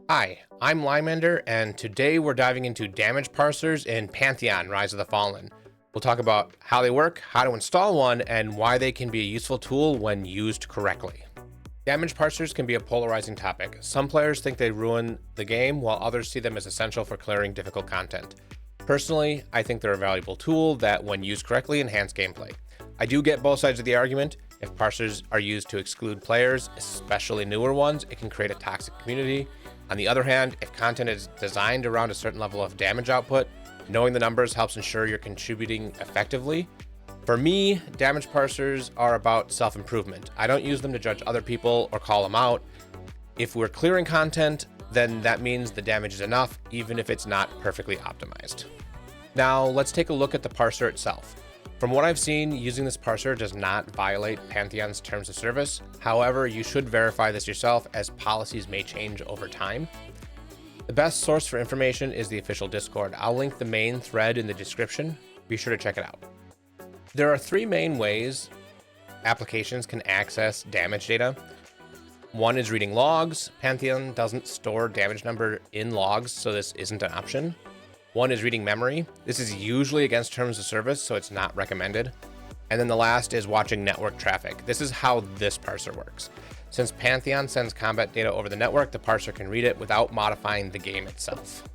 Hi, I'm Lymander, and today we're diving into damage parsers in Pantheon, Rise of the Fallen. We'll talk about how they work, how to install one, and why they can be a useful tool when used correctly. Damage parsers can be a polarizing topic. Some players think they ruin the game, while others see them as essential for clearing difficult content. Personally, I think they're a valuable tool that, when used correctly, enhance gameplay. I do get both sides of the argument. If parsers are used to exclude players, especially newer ones, it can create a toxic community. On the other hand, if content is designed around a certain level of damage output, knowing the numbers helps ensure you're contributing effectively. For me, damage parsers are about self-improvement. I don't use them to judge other people or call them out. If we're clearing content, then that means the damage is enough, even if it's not perfectly optimized. Now, let's take a look at the parser itself. From what I've seen, using this parser does not violate Pantheon's terms of service. However, you should verify this yourself, as policies may change over time. The best source for information is the official Discord. I'll link the main thread in the description. Be sure to check it out. There are three main ways applications can access damage data. One is reading logs. Pantheon doesn't store damage number in logs, so this isn't an option. One is reading memory. This is usually against terms of service, so it's not recommended. And then the last is watching network traffic. This is how this parser works. Since Pantheon sends combat data over the network, the parser can read it without modifying the game itself.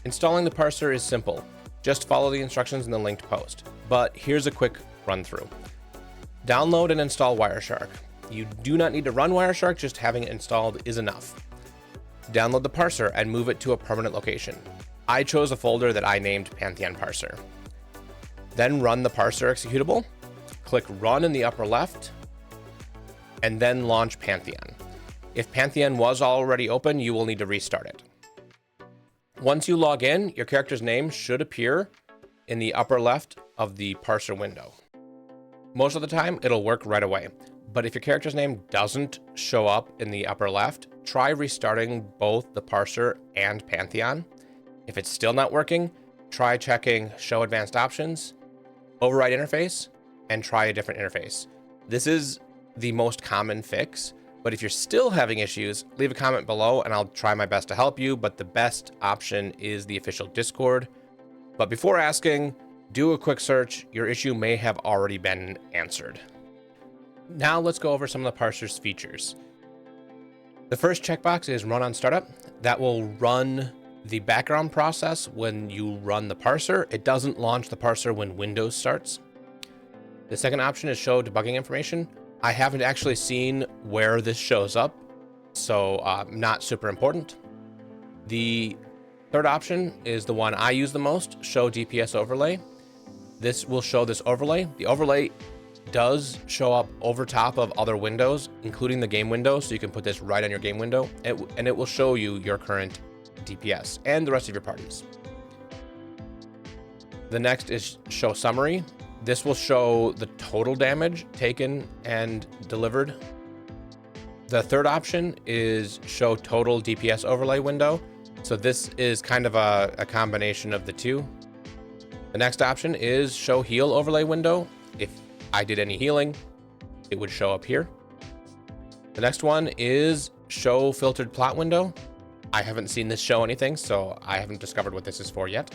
Installing the parser is simple. Just follow the instructions in the linked post. But here's a quick run through. Download and install Wireshark. You do not need to run Wireshark, just having it installed is enough. Download the parser and move it to a permanent location. I chose a folder that I named Pantheon Parser. Then run the parser executable, click run in the upper left, and then launch Pantheon. If Pantheon was already open, you will need to restart it. Once you log in, your character's name should appear in the upper left of the parser window. Most of the time, it'll work right away. But if your character's name doesn't show up in the upper left, try restarting both the parser and Pantheon. If it's still not working, try checking Show Advanced Options, Override Interface, and try a different interface. This is the most common fix, but if you're still having issues, leave a comment below and I'll try my best to help you, but the best option is the official Discord. But before asking, do a quick search. Your issue may have already been answered. Now let's go over some of the parser's features. The first checkbox is Run on Startup. That will run the background process when you run the parser. It doesn't launch the parser when Windows starts. The second option is Show Debugging Information. I haven't actually seen where this shows up, so not super important. The third option is the one I use the most, Show DPS Overlay. This will show this overlay. The overlay does show up over top of other windows, including the game window, so you can put this right on your game window, and it will show you your current DPS and the rest of your parties. The next is Show Summary. This will show the total damage taken and delivered. The third option is Show Total DPS Overlay window. So this is kind of a combination of the two. The next option is Show Heal Overlay window. If I did any healing, it would show up here. The next one is Show Filtered Plot window. I haven't seen this show anything, so I haven't discovered what this is for yet.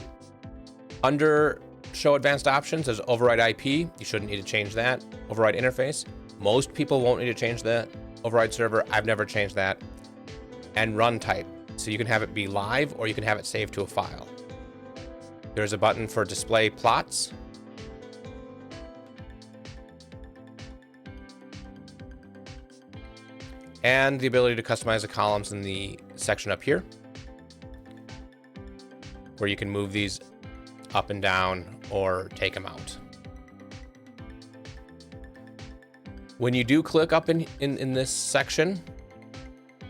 Under Show Advanced Options is Override IP. You shouldn't need to change that. Override Interface. Most people won't need to change that. Override Server. I've never changed that. And Run Type. So you can have it be live or you can have it saved to a file. There's a button for Display Plots. And the ability to customize the columns in the section up here, where you can move these up and down or take them out. When you do click up in this section,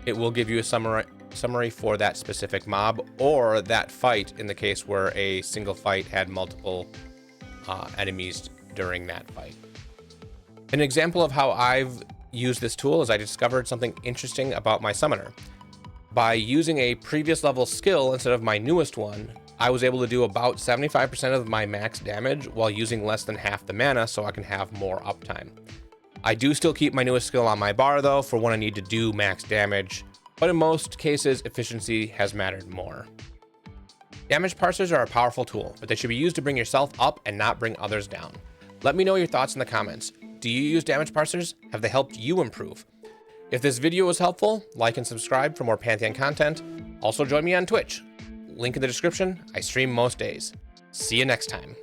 it will give you a summary for that specific mob or that fight, in the case where a single fight had multiple enemies during that fight. An example of how I've used this tool is I discovered something interesting about my summoner. By using a previous level skill instead of my newest one, I was able to do about 75% of my max damage while using less than half the mana, so I can have more uptime. I do still keep my newest skill on my bar though, for when I need to do max damage but in most cases, efficiency has mattered more. Damage parsers are a powerful tool, but they should be used to bring yourself up and not bring others down. Let me know your thoughts in the comments. Do you use damage parsers? Have they helped you improve? If this video was helpful, like and subscribe for more Pantheon content. Also join me on Twitch. Link in the description. I stream most days. See you next time.